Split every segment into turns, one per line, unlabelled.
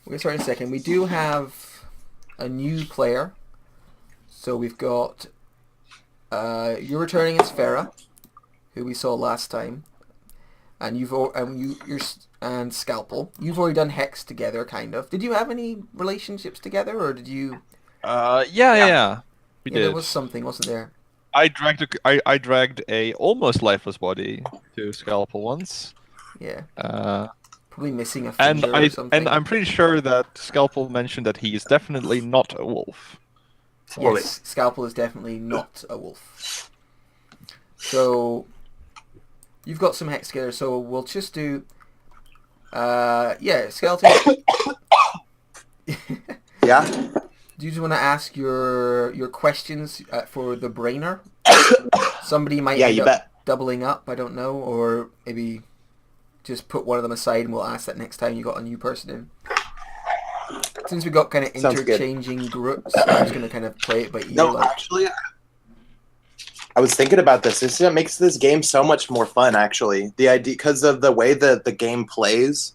We're gonna start in a second. We do have a new player, so we've got you're returning as Farah, who we saw last time, and and Scalpel. You've already done Hex together, kind of. Did you have any relationships together, or did you?
Yeah. We
Yeah, there
did.
was something, wasn't there?
I dragged a almost lifeless body to Scalpel once.
Yeah,
Uh,
probably missing a
and
finger or
and
something.
I'm pretty sure that Scalpel mentioned that he is definitely not a wolf.
Solid.
Yes, Scalpel is definitely not a wolf. So you've got some Hex together, so we'll just do. Yeah, Skeleton.
Yeah.
Do you just want to ask your questions for the brainer? Somebody might
Yeah,
end
you
up
bet.
doubling up, I don't know, or maybe just put one of them aside and we'll ask that next time you got a new person in. Since we got kind of
Sounds good.
interchanging groups, I'm just going to kind of play it by ear.
No, actually, I was thinking about this. This makes this game so much more fun. Actually, the idea because of the way that the game plays,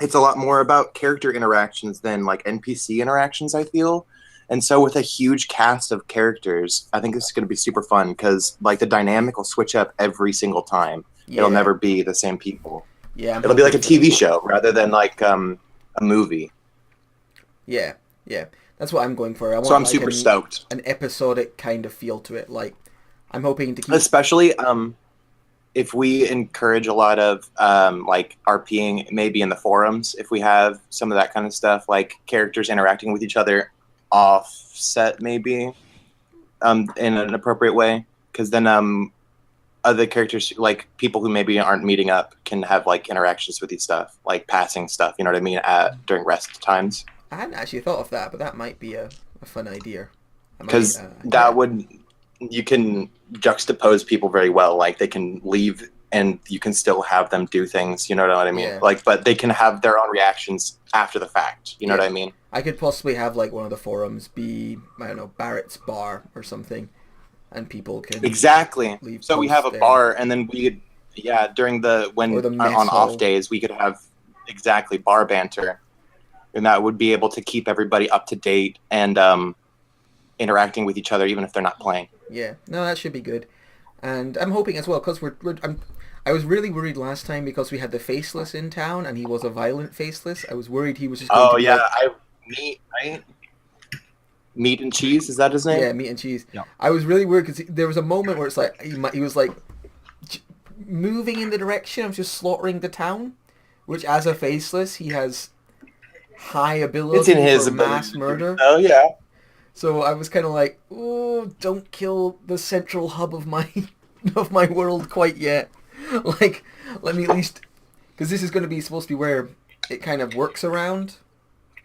it's a lot more about character interactions than like NPC interactions. I feel, and so with a huge cast of characters, I think this is going to be super fun because like the dynamic will switch up every single time. It'll
Yeah,
never be the same people.
yeah, I'm
It'll be like
hoping
a
for that.
TV show rather than like a movie.
Yeah, yeah, that's what I'm going for. I
So
want
I'm
like
super stoked.
an episodic kind of feel to it. Like I'm hoping to keep.
Especially if we encourage a lot of like RPing maybe in the forums, if we have some of that kind of stuff, like characters interacting with each other offset maybe in an appropriate way, because then other characters, like people who maybe aren't meeting up, can have like interactions with each stuff, like passing stuff, you know what I mean, during rest times.
I hadn't actually thought of that, but that might be a fun idea. I might,
Because
yeah,
that would, you can juxtapose people very well, like they can leave and you can still have them do things, you know what I mean,
yeah,
like, but they can have their own reactions after the fact, you know what
yeah.
I mean.
I could possibly have like one of the forums be, I don't know, Barrett's bar or something, and people can
Exactly,
leave
so we have
posts
a
there,
bar and then we could, yeah, during the
or
when
the mess
on off
hall.
days we could have exactly bar banter, and that would be able to keep everybody up to date and interacting with each other even if they're not playing.
Yeah, no, that should be good. And I'm hoping as well because I was really worried last time because we had the faceless in town and he was a violent faceless. I was worried he was just going to
Oh
be
yeah,
like,
I meat, right? Meat and cheese, is that his name?
yeah, meat and cheese.
Yeah.
I was really worried because there was a moment where it's like he was like moving in the direction of just slaughtering the town, which as a faceless he has high
It's in
ability
his
for
ability
mass
to do
murder.
so, yeah.
So I was kind of like, oh, don't kill the central hub of my of my world quite yet. Like, let me at least, because this is going to be supposed to be where it kind of works around.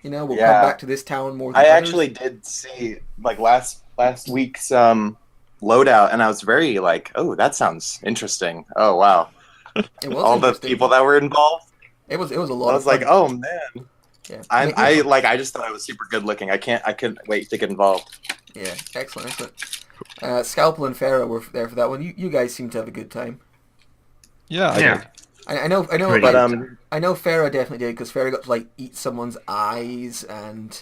You know, we'll come
Yeah.
back to this town more than
I
others.
actually did see like last week's loadout and I was very like, oh, that sounds interesting. Oh wow.
It was
All the
interesting.
people that were involved.
It was a
I
lot of
was like,
fun.
oh man.
Yeah,
I just thought it was super good looking. I couldn't wait to get involved.
yeah, excellent, excellent. Scalpel and Farah were there for that one. You guys seem to have a good time.
Yeah, I
Yeah.
did.
But
I I know Farah definitely did because Farah got to like eat someone's eyes and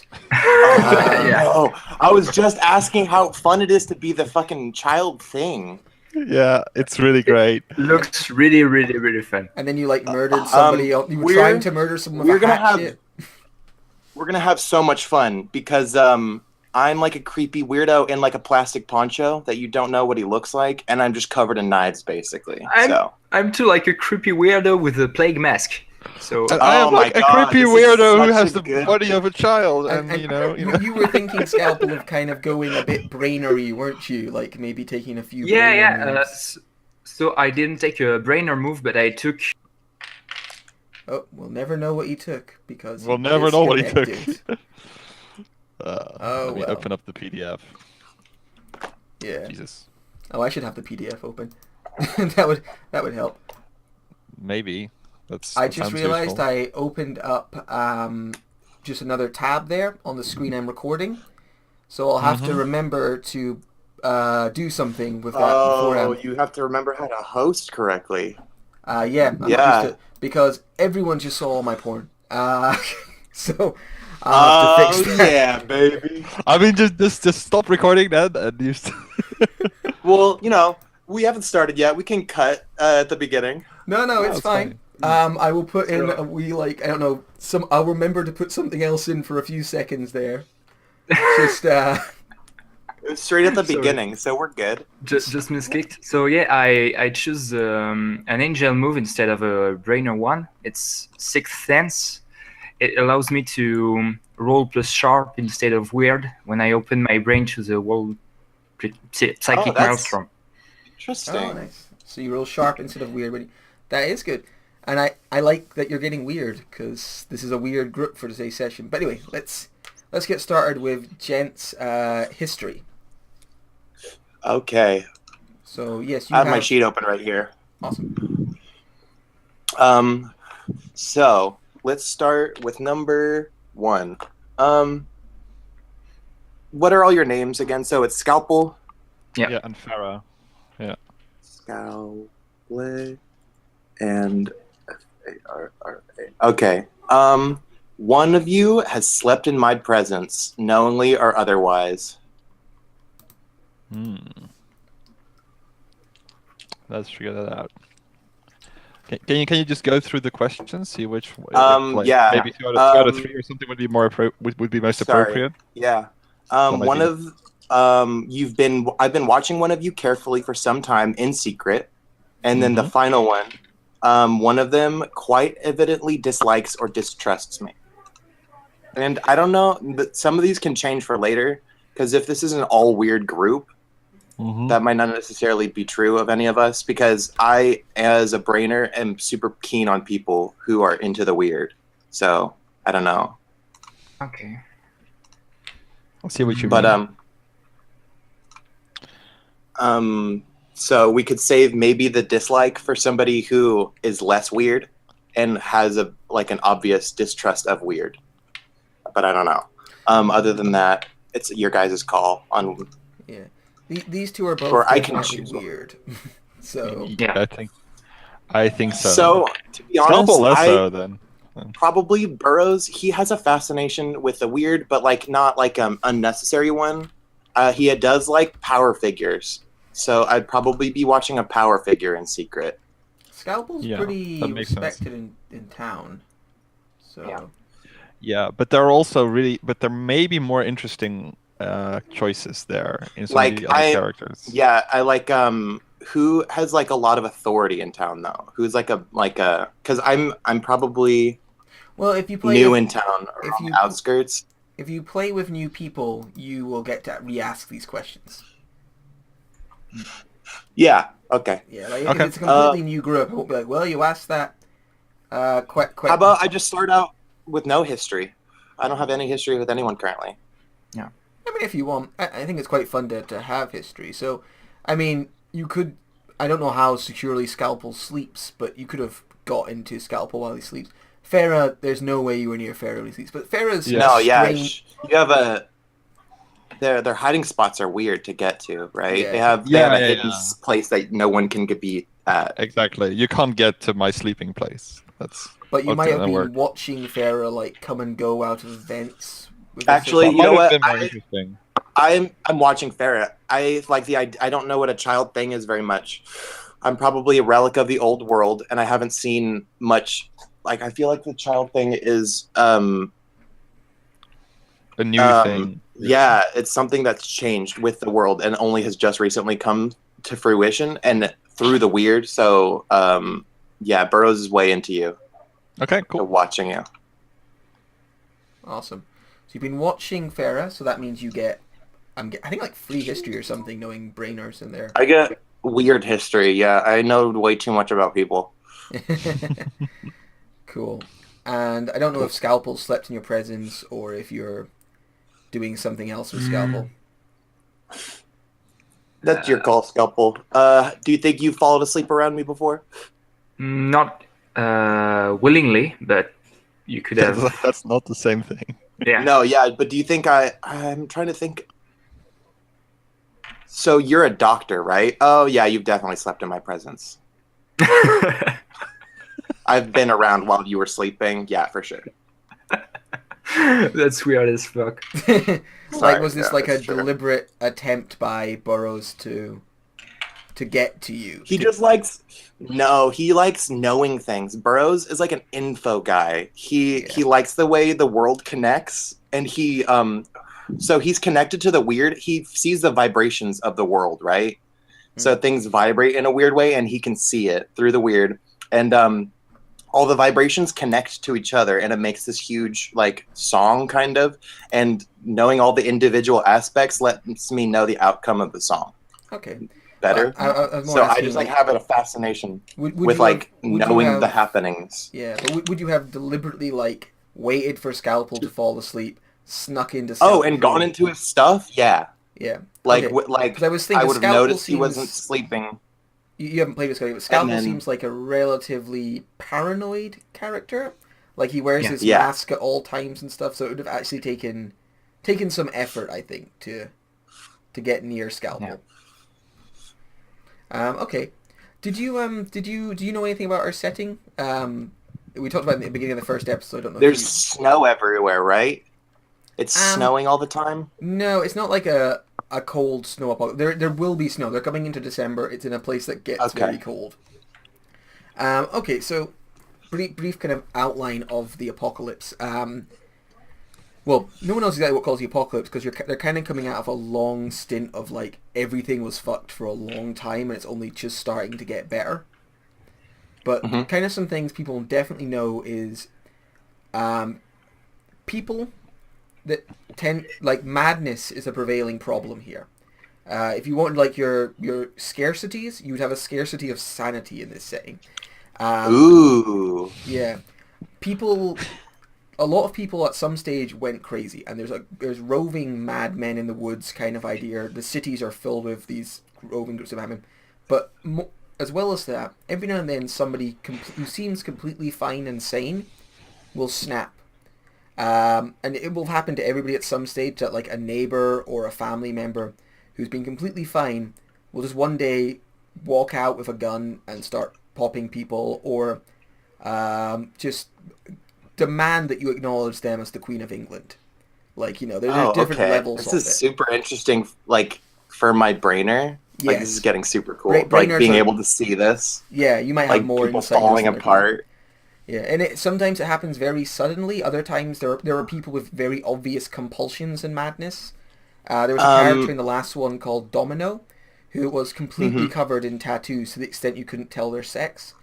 Oh
um,
yeah. No. I was just asking how fun it is to be the fucking child thing.
Yeah, it's really great.
And
Looks really, really, really fun.
and then you like murdered somebody else. You were trying
we're
to murder someone with
we're
a
gonna have
hatchet.
so much fun because I'm like a creepy weirdo in like a plastic poncho that you don't know what he looks like, and I'm just covered in knives basically.
I'm
So
I'm too like a creepy weirdo with a plague mask. So
And I
oh
am
my
like a
God,
creepy
this is
weirdo who
such
has
a
the
good.
body of a child,
And,
and
and
you know.
you were thinking Scalpel of kind of going a bit brainery, weren't you? Like maybe taking a few
yeah,
brainer
yeah.
moves.
So I didn't take a brainer move, but I took.
Oh, we'll never know what he took because
We'll
he
never know what he took.
disconnected. Oh
Let me
well.
open up the PDF.
Yeah.
Jesus.
Oh, I should have the PDF open. that would help.
Maybe.
I
That
just
sounds
realized
useful.
I opened up just another tab there on the screen I'm recording, so I'll have to
Mm-hmm.
remember to do something with that
Oh,
beforehand.
you have to remember how to host correctly.
Yeah, I'm not used to
Yeah.
it because everyone just saw all my porn. So I'll have to
Oh
fix that.
yeah, baby.
I mean, just stop recording that and you.
Well, you know, we haven't started yet. We can cut at the beginning.
No,
No,
it's
it's
fine.
fine.
I will put in
So-
a wee I don't know I'll remember to put something else in for a few seconds there. Just
Straight at the
Sorry.
beginning, so we're good.
Just misclicked. So yeah, I choose an angel move instead of a brainer one. It's Sixth Sense. It allows me to roll plus sharp instead of weird when I open my brain to the world psychic
that's-
maelstrom.
Interesting.
oh nice. So you roll sharp instead of weird. That is good. And I like that you're getting weird because this is a weird group for today's session. But anyway, let's get started with Gent's history.
Okay.
So yes, you
I have my sheet open right here.
Awesome.
So let's start with number 1. What are all your names again? So it's Scalpel,
Yeah.
Yeah, and Farah.
Scalpel, and F-A-R-R-A. Okay. One of you has slept in my presence, knowingly or otherwise.
Let's figure that out. Can you just go through the questions, see which
yeah.
maybe two out of 3 or something would be more would be most
Sorry.
appropriate.
Yeah.
Some
One
idea.
of I've been watching one of you carefully for some time in secret, and then the final one of them quite evidently dislikes or distrusts me. And I don't know, but some of these can change for later, because if this is an all weird group, that might not necessarily be true of any of us, because I, as a brainer, am super keen on people who are into the weird. So I don't know.
Okay.
I'll see what you
But
mean.
so we could save maybe the dislike for somebody who is less weird and has an obvious distrust of weird. But I don't know. Other than that, it's your guys' call on.
Yeah. These two are both
Or I can
definitely
choose one.
weird. So
Yeah.
I think so.
So to be honest,
Scalpel less
I
so then.
probably Burroughs. He has a fascination with the weird, but not unnecessary one. He does like power figures, so I'd probably be watching a power figure in secret.
Scalpel's
Yeah,
pretty
that makes sense.
respected in town. So
Yeah.
Yeah, but there may be more interesting choices there in some of the other characters.
Yeah, I like who has a lot of authority in town though. Who's because I'm probably
well, if you play
new
with,
in town or
if
on
you-
the outskirts.
if you play with new people, you will get to re-ask these questions.
Yeah. Okay.
Yeah, if
Okay.
it's a completely new group, I won't be like, well, you asked that. Quick.
How about I just start out with no history? I don't have any history with anyone currently.
I mean, if you want, I think it's quite fun to have history. So, I mean, you could. I don't know how securely Scalpel sleeps, but you could have got into Scalpel while he sleeps. Farah, there's no way you were near Farah while he sleeps. But Farah's
Yeah.
No, yeah,
strange.
you have their hiding spots are weird to get to, right?
Yeah.
They have a hidden place that no one can be at.
Exactly. You can't get to my sleeping place. That's
But you
Okay,
might have
that
been
worked.
watching Farah come and go out of events. With
Actually,
this-
you know
might have
what?
been more interesting.
I'm watching Farrah. I don't know what a child thing is very much. I'm probably a relic of the old world, and I haven't seen much. I feel like the child thing is
A new thing.
yeah, it's something that's changed with the world and only has just recently come to fruition and through the weird. So yeah, Burroughs is way into you.
Okay,
to
cool.
watching you.
Awesome. So you've been watching Farah, so that means you get, I think free history or something, knowing Brainers in there.
I get weird history. Yeah, I know way too much about people.
Cool. And I don't know if Scalpel slept in your presence or if you're doing something else with Scalpel.
That's your call, Scalpel. Do you think you've fallen asleep around me before?
Not willingly, but you could have.
That's not the same thing.
Yeah.
No, yeah, but do you think I'm trying to think. So you're a doctor, right? Oh, yeah, you've definitely slept in my presence. I've been around while you were sleeping. Yeah, for sure.
That's weird as fuck.
Like,
Sorry,
was this
yeah,
like a
that's true.
deliberate attempt by Burroughs to get to you?
He just likes he likes knowing things. Burroughs is like an info guy. He likes the way the world connects, and so he's connected to the weird. He sees the vibrations of the world, right? So things vibrate in a weird way, and he can see it through the weird, and all the vibrations connect to each other, and it makes this huge like song kind of. And knowing all the individual aspects lets me know the outcome of the song
Okay.
better.
I was more
So I
asking,
just like have a fascination
would
with
you
like
would you
knowing the
have-
happenings.
Yeah, but would you have deliberately like waited for Scalpel to fall asleep, snuck into
Oh,
Scalpel's
and gone
room?
into his stuff. Yeah,
Yeah.
like
Okay.
like
'Cause I was
I
thinking
would have
Scalpel
noticed he wasn't
seems
sleeping.
you haven't played with Scalpel, but Scalpel
then-
seems like a relatively paranoid character. Like he wears his
Yeah.
mask at all times and stuff, so it would have actually taken some effort, I think, to get near Scalpel. Okay. Do you know anything about our setting? We talked about it in the beginning of the first episode. I don't know.
There's snow everywhere, right? It's
Um,
snowing all the time.
No, it's not like a cold snow apocalypse. There will be snow. They're coming into December. It's in a place that gets
Okay.
very cold. Okay, so brief kind of outline of the apocalypse. Well, no one knows exactly what caused the apocalypse because they're kind of coming out of a long stint of like everything was fucked for a long time and it's only just starting to get better. But kind of some things people definitely know is people that tend like madness is a prevailing problem here. If you wanted like your scarcities, you would have a scarcity of sanity in this setting.
Ooh.
Yeah, a lot of people at some stage went crazy, and there's roving madmen in the woods kind of idea. The cities are filled with these roving groups of madmen, but as well as that, every now and then somebody who seems completely fine and sane will snap. And it will happen to everybody at some stage that like a neighbor or a family member who's been completely fine will just one day walk out with a gun and start popping people, or just demand that you acknowledge them as the Queen of England. Like, you know, there's different levels
This
of
is
it.
super interesting, like, for my brainer. Like,
Yes.
this is getting super cool.
Brainers
Like, being
are-
able to see this.
Yeah, you might
Like,
have more
people
insight.
falling
into
apart.
Yeah, and sometimes it happens very suddenly. Other times there are people with very obvious compulsions and madness. There was a character in the last one called Domino, who was completely covered in tattoos to the extent you couldn't tell their sex,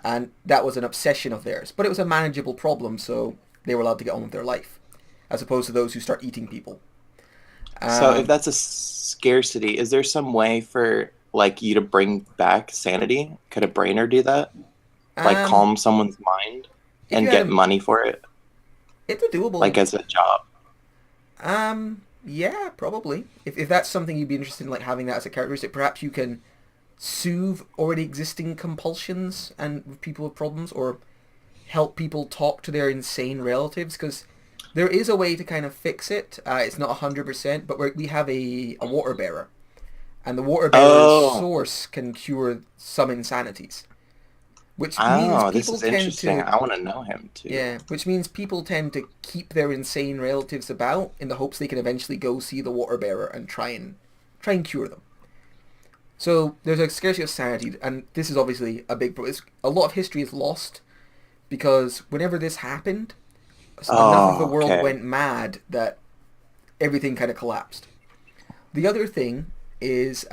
and that was an obsession of theirs. But it was a manageable problem, so they were allowed to get on with their life, as opposed to those who start eating people.
So if that's a scarcity, is there some way for like you to bring back sanity? Could a brainer do that? Like calm someone's mind and get money for it?
It's a doable.
Like as a job.
Yeah, probably. If that's something you'd be interested in, like having that as a characteristic, perhaps you can soothe already existing compulsions and people with problems, or help people talk to their insane relatives, because there is a way to kind of fix it. It's not 100%, but we have a water bearer, and the water bearer's source can cure some insanities. Which means people
this is interesting.
tend to,
I want to know him too.
yeah, which means people tend to keep their insane relatives about in the hopes they can eventually go see the water bearer and try and cure them. So there's a scarcity of sanity, and this is obviously a big problem. A lot of history is lost because whenever this happened, enough of the world went mad that everything kind of collapsed. The other thing is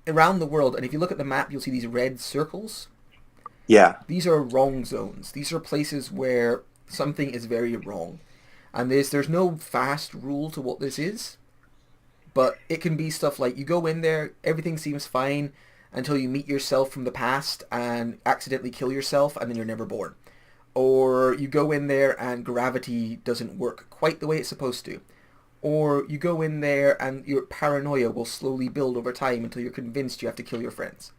around the world, and if you look at the map, you'll see these red circles.
Yeah.
These are wrong zones. These are places where something is very wrong. And there's no fast rule to what this is, but it can be stuff like you go in there, everything seems fine until you meet yourself from the past and accidentally kill yourself, and then you're never born. Or you go in there and gravity doesn't work quite the way it's supposed to. Or you go in there and your paranoia will slowly build over time until you're convinced you have to kill your friends.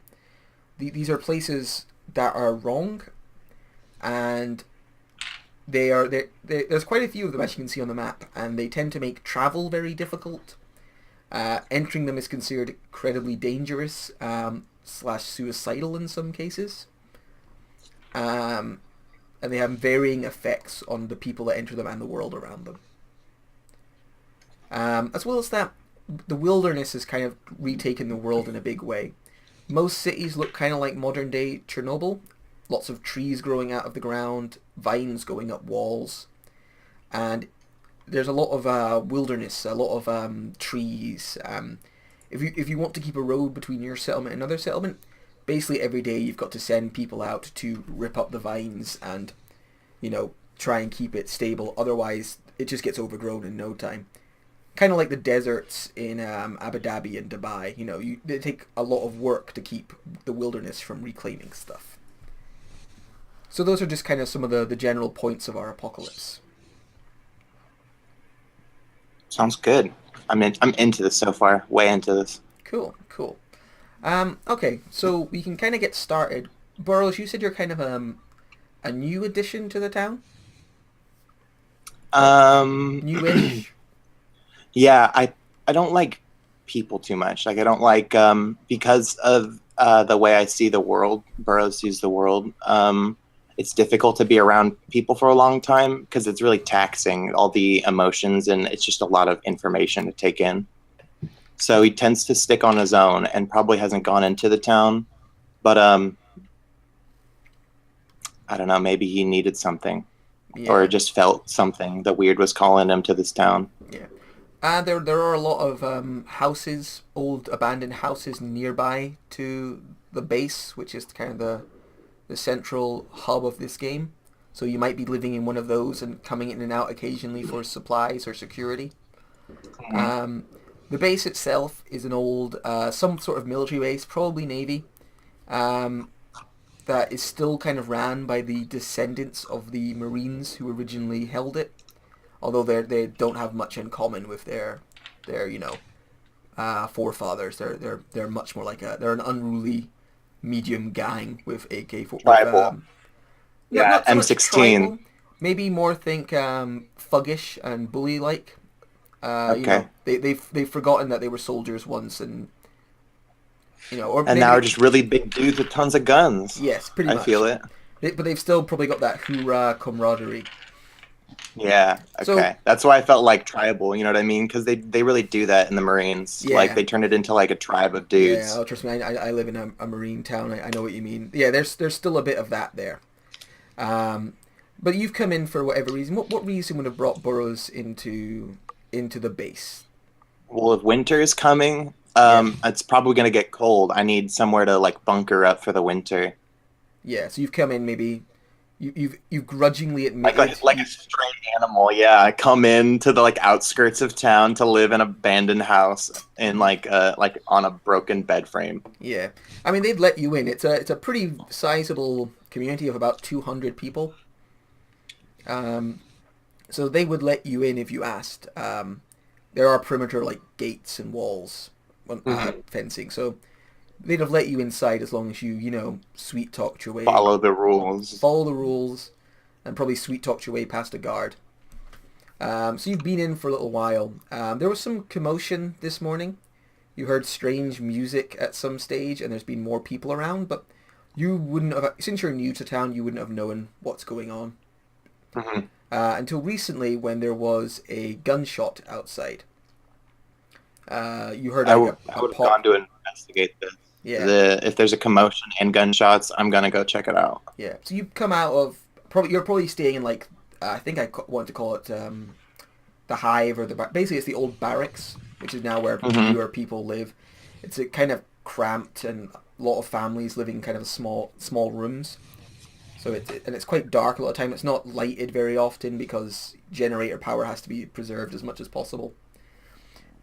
These are places that are wrong, and there's quite a few of them, as you can see on the map, and they tend to make travel very difficult. Entering them is considered incredibly dangerous, / suicidal in some cases. and they have varying effects on the people that enter them and the world around them. As well as that, the wilderness has kind of retaken the world in a big way. Most cities look kind of like modern-day Chernobyl. Lots of trees growing out of the ground, vines going up walls, and there's a lot of wilderness, a lot of trees. If you want to keep a road between your settlement and another settlement, basically every day you've got to send people out to rip up the vines and, try and keep it stable. Otherwise, it just gets overgrown in no time. Kind of like the deserts in Abu Dhabi and Dubai. They take a lot of work to keep the wilderness from reclaiming stuff. So those are just kind of some of the general points of our apocalypse.
Sounds good. I'm into this so far. Way into this.
Cool. Okay, so we can kind of get started. Burrows, you said you're kind of a new addition to the town? Newish?
Yeah, I don't like people too much. Like, I don't like, because of the way I see the world, Burrows sees the world, it's difficult to be around people for a long time because it's really taxing, all the emotions, and it's just a lot of information to take in. So he tends to stick on his own and probably hasn't gone into the town. But I don't know, maybe he needed something.
Yeah.
Or just felt something. The weird was calling him to this town.
Yeah. There are a lot of houses, old abandoned houses nearby to the base, which is kind of the central hub of this game. So you might be living in one of those and coming in and out occasionally for supplies or security. The base itself is an old, some sort of military base, probably Navy, that is still kind of ran by the descendants of the Marines who originally held it. Although they don't have much in common with their forefathers. They're much more like they're an unruly medium gang with AK-47.
Tribal.
Not so much
M16.
tribal, maybe more think thuggish and bully-like.
Okay.
They've forgotten that they were soldiers once, and or
And now are just really big dudes with tons of guns.
Yes, pretty much.
I feel it.
But they've still probably got that hoorah camaraderie.
Yeah, okay.
So,
that's why I felt like tribal, you know what I mean? Because they really do that in the Marines.
Yeah.
Like, they turn it into, like, a tribe of dudes.
Yeah, oh, trust me, I live in a marine town. I know what you mean. Yeah, there's still a bit of that there. But you've come in for whatever reason. What reason would have brought Burrows into the base?
Well, if winter is coming, it's probably going to get cold. I need somewhere to, like, bunker up for the winter.
Yeah, so you've come in maybe... You've grudgingly admitted...
Like a stray animal, yeah. I come in to the, like, outskirts of town to live in an abandoned house in, like on a broken bed frame.
Yeah. I mean, they'd let you in. It's a pretty sizable community of about 200 people. So they would let you in if you asked. There are perimeter, like, gates and walls, fencing, so... They'd have let you inside as long as you sweet-talked your way.
Follow the rules.
Follow the rules, and probably sweet-talked your way past a guard. So you've been in for a little while. There was some commotion this morning. You heard strange music at some stage, and there's been more people around, but you wouldn't have... Since you're new to town, you wouldn't have known what's going on. Until recently, when there was a gunshot outside. You heard
I
a
would have
pop.
gone to investigate this.
Yeah.
If there's a commotion and gunshots, I'm gonna go check it out.
Yeah. So you come out of you're probably staying in, like, I think I want to call it the hive, or basically it's the old barracks, which is now where fewer people live. It's a kind of cramped, and a lot of families living in kind of small rooms. So it's quite dark a lot of time. It's not lighted very often because generator power has to be preserved as much as possible.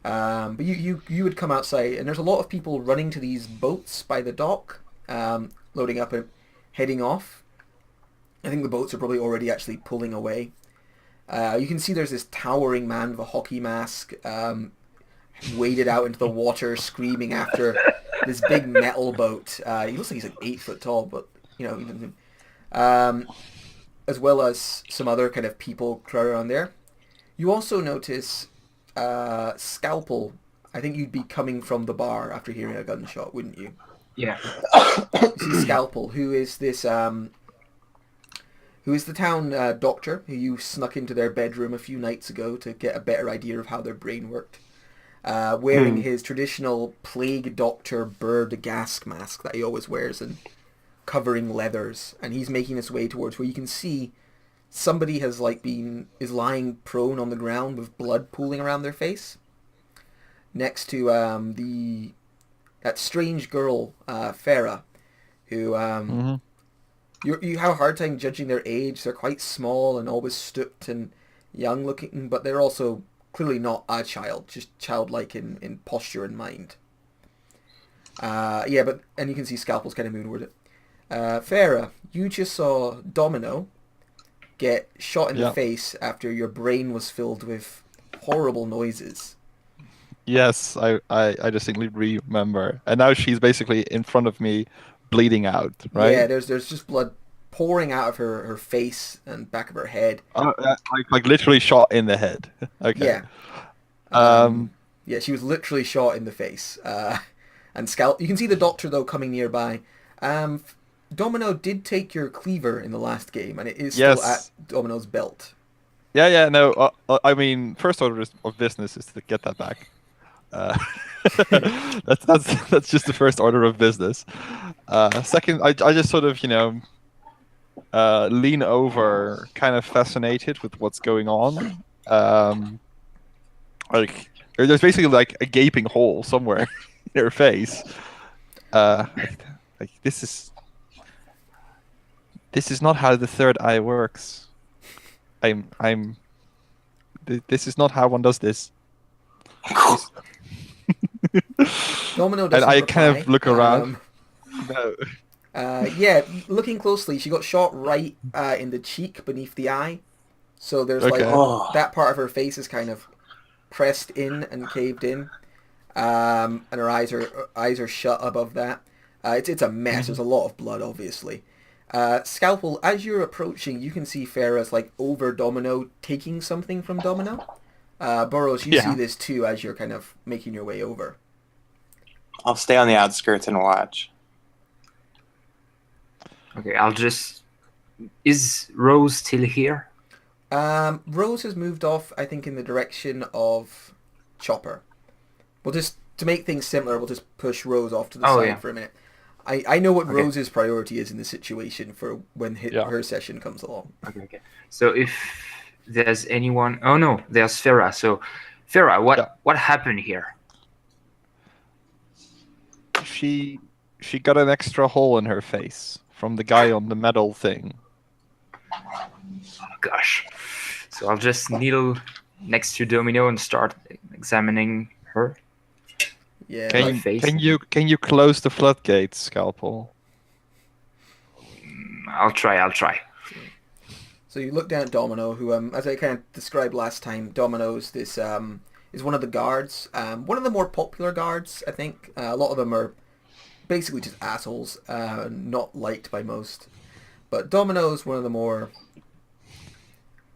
But you would come outside, and there's a lot of people running to these boats by the dock, loading up and heading off. I think the boats are probably already actually pulling away. You can see there's this towering man with a hockey mask, waded out into the water, screaming after this big metal boat. He looks like he's like 8 foot tall, but as well as some other kind of people crowded around there. You also notice Scalpel. I think you'd be coming from the bar after hearing a gunshot, wouldn't you?
Yeah.
You see Scalpel, who is this who is the town doctor who you snuck into their bedroom a few nights ago to get a better idea of how their brain worked. Wearing his traditional plague doctor bird gas mask that he always wears and covering leathers, and he's making his way towards where you can see somebody is lying prone on the ground with blood pooling around their face, next to that strange girl Farah, who you have a hard time judging their age. They're quite small and always stooped and young looking, but they're also clearly not a child, just childlike in posture and mind. And you can see Scalpel's kind of moving toward it. Farah, you just saw Domino get shot in the face after your brain was filled with horrible noises.
Yes, I distinctly remember. And now she's basically in front of me, bleeding out, right?
Yeah, there's just blood pouring out of her face and back of her head.
Like literally shot in the head. Okay.
Yeah. She was literally shot in the face. And you can see the doctor though coming nearby. Domino did take your cleaver in the last game, and it is still at Domino's belt.
No. I mean, first order of business is to get that back. That's just the first order of business. Second, I just sort of lean over, kind of fascinated with what's going on. Like there's basically like a gaping hole somewhere in her face. Like this is not how the third eye works. This is not how one does this.
Domino doesn't
I
reply.
kind of look around. No.
Looking closely, she got shot right in the cheek beneath the eye. So there's that part of her face is kind of pressed in and caved in, and her eyes are shut above that. It's a mess. There's a lot of blood, obviously. Scalpel, as you're approaching, you can see Farah's over Domino, taking something from Domino. Burrows, you see this too as you're kind of making your way over.
I'll stay on the outskirts and watch.
Okay, Is Rose still here?
Rose has moved off, I think, in the direction of Chopper. To make things simpler, we'll just push Rose off to the side for a minute. I know what Rose's priority is in the situation for when her session comes along.
Okay. So if there's anyone... Oh, no, there's Farah. So, Farah, what happened here?
She got an extra hole in her face from the guy on the metal thing.
Oh, gosh. So I'll just kneel next to Domino and start examining her.
Yeah.
Can you close the floodgates, Scalpel?
I'll try.
So you look down at Domino, who, as I kind of described last time, Domino's is one of the guards. One of the more popular guards, I think. A lot of them are basically just assholes, not liked by most. But Domino's one of the more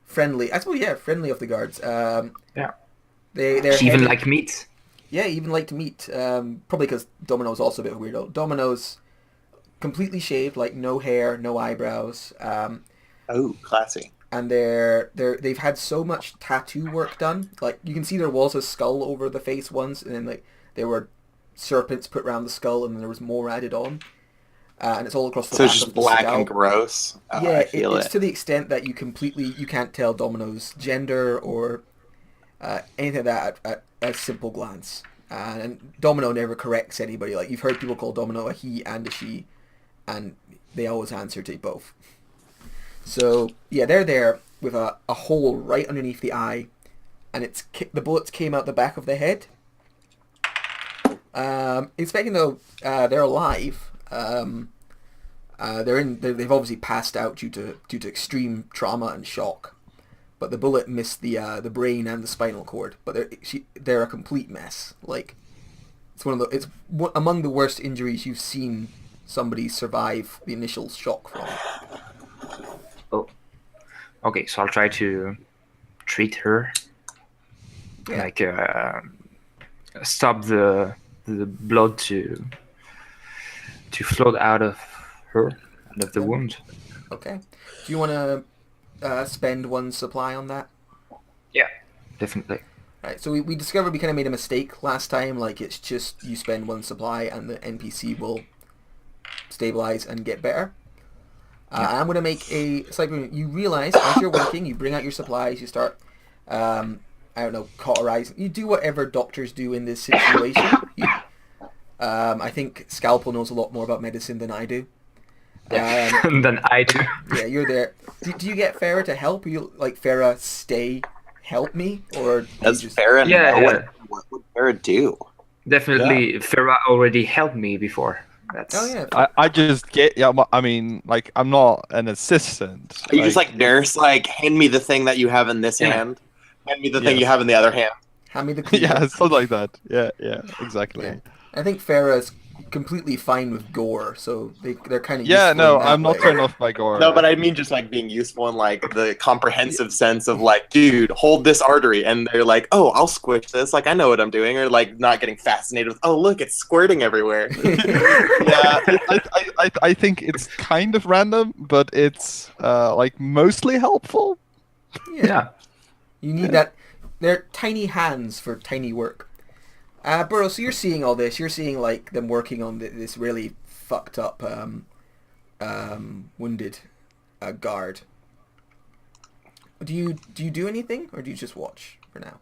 friendly, friendly of the guards. They're
even like meat.
Yeah, even like to meet. Probably because Domino's also a bit of a weirdo. Domino's completely shaved, like no hair, no eyebrows.
Classy.
And they've had so much tattoo work done. Like you can see there was a skull over the face once, and then there were serpents put around the skull, and then there was more added on. And it's all across the back
it's just
of the
black
scalp.
and gross.
It's to the extent that you can't tell Domino's gender or anything of that at a simple glance. And Domino never corrects anybody. Like you've heard people call Domino a he and a she, and they always answer to both. So they're there with a hole right underneath the eye, and the bullets came out the back of the head. Expecting though they're alive. They've obviously passed out due to extreme trauma and shock, but the bullet missed the brain and the spinal cord. But they're a complete mess. Like it's among the worst injuries you've seen somebody survive the initial shock from.
Oh, okay. So I'll try to treat her, stop the blood to flow out of her, out of the wound.
Okay. Do you want to spend one supply on that?
Yeah, definitely.
Right. So we discovered we kind of made a mistake last time. Like it's just you spend one supply and the NPC will stabilize and get better. I'm going to make a slight improvement. You realize as you're working, you bring out your supplies, you start, I don't know, cauterizing. You do whatever doctors do in this situation. I think Scalpel knows a lot more about medicine than I do.
Than I do.
Yeah, you're there. Do you get Farah to help? You like Farah stay, help me, or do you
Does
just?
Farah
Yeah,
know
yeah.
what would Farah do?
Definitely, Farah already helped me before. That's
Oh yeah.
I just get I mean, like I'm not an assistant.
Are you just like nurse? Like, hand me the thing that you have in this
Yeah.
hand. Hand me the thing
Yes.
you have in the other hand.
Hand me the cleaver.
yeah, something like that. Yeah, exactly.
Yeah. I think Farah's completely fine with gore, so they're kind of
Yeah,
useful
no,
in that
I'm not
way.
turned off by gore.
No, but I mean just like being useful in like the comprehensive sense of like, dude, hold this artery, and they're like, oh, I'll squish this, like I know what I'm doing, or like not getting fascinated with, oh look, it's squirting everywhere.
yeah, I think it's kind of random, but it's like mostly helpful.
yeah.
You need that. They're tiny hands for tiny work. Burrow, so you're seeing all this. You're seeing like them working on this really fucked up, wounded guard. Do you do anything, or do you just watch for now?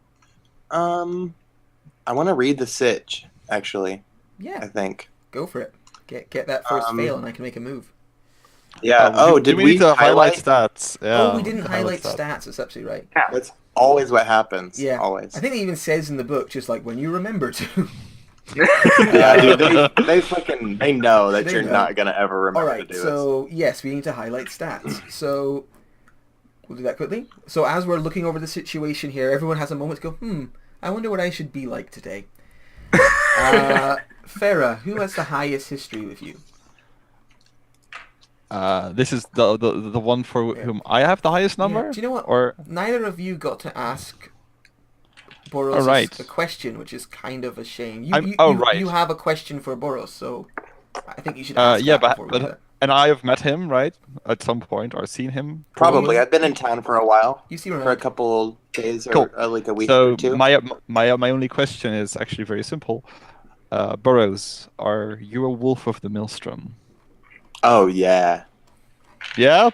I want to read the sitch actually. I
Yeah,
think.
go for it. Get that first fail, and I can make a move.
Yeah. Did
we
we
need to highlight
highlight?
stats? Yeah,
Oh, we didn't highlight stats. That's absolutely right.
That's always what happens.
Yeah,
Always.
I think it even says in the book, just like when you remember to.
Yeah, dude, they know that
They
you're
know.
not gonna ever
All
remember
right,
to do
so yes, we need to highlight stats. So we'll do that quickly. So as we're looking over the situation here, everyone has a moment to go, I wonder what I should be like today. Farah, who has the highest history with you?
This is the one for whom I have the highest number.
Yeah. Do you know what?
Or
Neither of you got to ask Boros
Oh, right.
a question, which is kind of a shame.
Right.
You have a question for Boros, so I think you should ask
yeah,
that before we do that.
and I have met him right at some point or seen him.
Probably. I've been in town for a while.
You see around.
For a couple days or
Cool.
like a week
So
or two.
my only question is actually very simple. Burrows, are you a wolf of the maelstrom?
Oh yeah.
Yeah.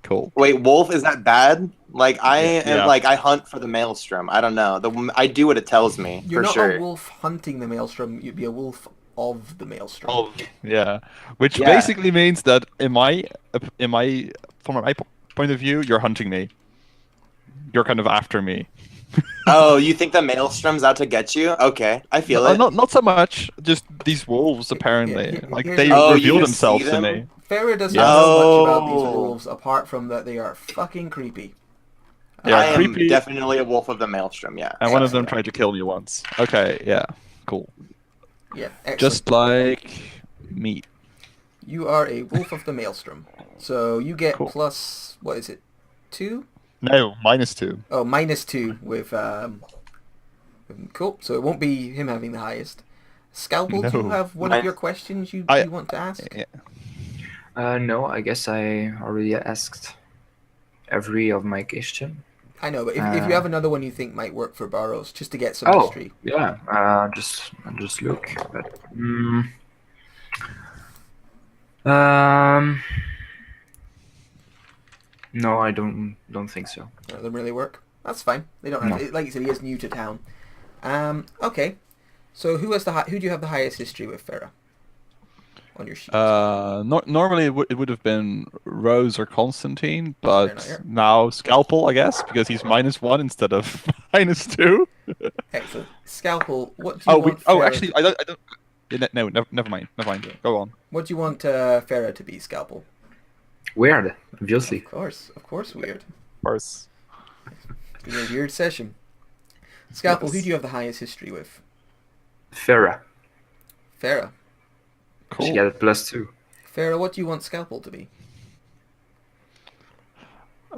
Cool.
Wait, wolf, is that bad? Like I am
Yeah.
like I hunt for the maelstrom. I don't know. I do what it tells me
You're
for
not
sure.
a wolf hunting the maelstrom. You'd be a wolf of the maelstrom.
Oh, yeah. Which
Yeah.
basically means that from my point of view, you're hunting me. You're kind of after me.
Oh, you think the maelstrom's out to get you? Okay, I feel it.
Not so much. Just these wolves apparently,
Yeah,
like
here's
they
the-
Oh,
reveal
you see
themselves to
them?
me.
Farah doesn't
Yeah.
know much about these
Oh.
wolves, apart from that they are fucking creepy.
Yeah,
I am
creepy.
definitely a wolf of the maelstrom. Yeah.
And one of them
Excellent.
tried to kill me once. Okay, yeah, cool.
Yeah, excellent.
Just like me.
You are a wolf of the maelstrom. So you get
Cool.
plus, what is it, 2?
No, -2.
Oh, -2 with, cool. So it won't be him having the highest. Scalpel, do you
No.
have one of your questions you want to ask?
Yeah.
No, I guess I already asked every of my question.
I know, but if you have another one you think might work for Burrows, just to get some
Oh,
history.
yeah. Just look. But, no, I don't think so.
None of them really work. That's fine. They don't have, like you said, he is new to town. Okay. So who do you have the highest history with, Farah? On your sheet.
Normally it would have been Rose or Constantine,
They're not
but
here.
now Scalpel, I guess, because he's -1 instead of -2.
Excellent. Scalpel, what do you want Farah
Actually, I don't. No, never mind. Go on.
What do you want Farah to be, Scalpel?
Weird, obviously.
Of course, weird.
Of course.
It's been a weird session. Scalpel,
Yes.
who do you have the highest history with?
Farah.
Farah.
Cool.
She got a +2.
Farah, what do you want Scalpel to be?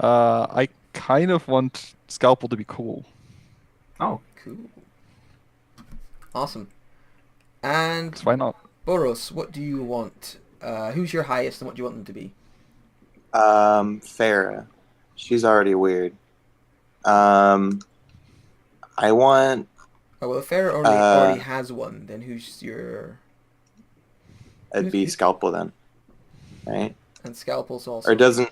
I kind of want Scalpel to be cool.
Oh,
Cool. Awesome. And
So why not?
Boros, what do you want? Who's your highest and what do you want them to be?
Farah. She's already weird. I want.
Oh well, if Farah already has one, then who's your?
It'd be Scalpel then, right?
And Scalpel's also.
Or doesn't?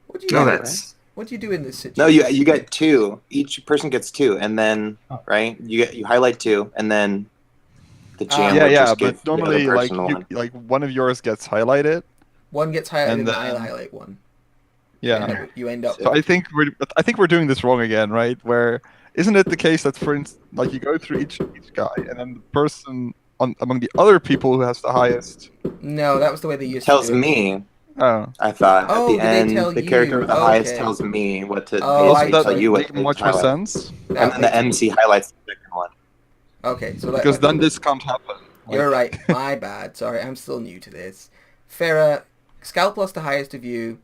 What do you
No,
do?
that's
What do you do in this situation?
No, you get 2. Each person gets 2, and then right, you highlight 2, and then the GM
Yeah,
would
yeah,
just
but
give the other
normally, like,
person one.
like one of yours gets highlighted.
One gets highlighted,
And
and I
then-
highlight one.
Yeah.
You end up.
So I think we're doing this wrong again, right? Where isn't it the case that, for instance, like you go through each guy, and then the person among the other people who has the highest.
No, that was the way they used
Tells
to do it.
me.
Oh,
I thought
Oh,
at the
did they
end,
tell
the character
you?
with the highest
Okay.
tells me what to
Oh,
doesn't
basically
that
tell you what
make
to
much more
highlight.
sense?
That
And then the
makes-
MC highlights the second one.
Okay, so
Because then this can't happen.
You're
Like-
right. My bad. Sorry, I'm still new to this. Farah, Scalpel has the highest of you,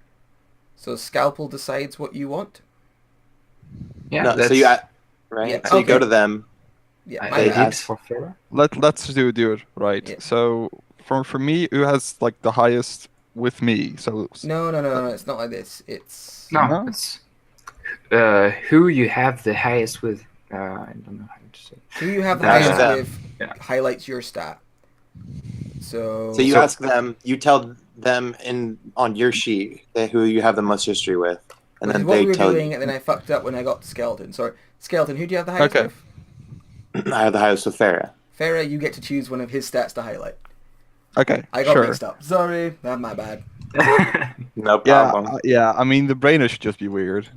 so Scalpel decides what you want.
yeah.
No,
that's,
so you right.
Yeah,
So you go
okay.
to them.
Yeah,
I
my
they
did
bad.
ask-
for Farah.
Let's do it right.
Yeah.
So for me, who has like the highest with me? So
No, it's not like this. It's
No,
No?
it's who you have the highest with. I don't know how to say.
who you have the
That's
highest
them.
with
Yeah.
highlights your stat. So
So ask them. You tell them on your sheet who you have the most history with, and
which is
then
what
they
we were
tell
doing,
you.
and then I fucked up when I got to Skeleton. Sorry, Skeleton, who do you have the highest
Okay.
with?
I have the highest with Farah.
Farah, you get to choose one of his stats to highlight.
okay,
I got
sure.
mixed up. Sorry, that's my bad.
No
Yeah,
problem.
yeah. I mean, the brainer should just be weird.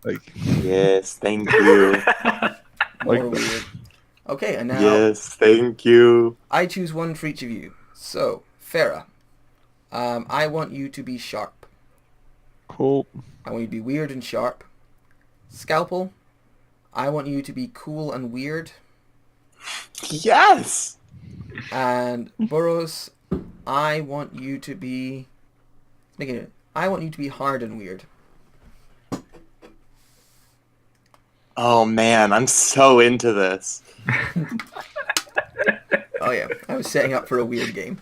Like,
Yes, thank you.
More
Like-
weird. Okay, and now
Yes, thank you.
I choose one for each of you. So, Farah, I want you to be sharp.
cool.
I want you to be weird and sharp. Scalpel, I want you to be cool and weird.
Yes.
And Burrows, I want you to be... I want you to be hard and weird.
Oh man, I'm so into this.
Oh yeah, I was setting up for a weird game.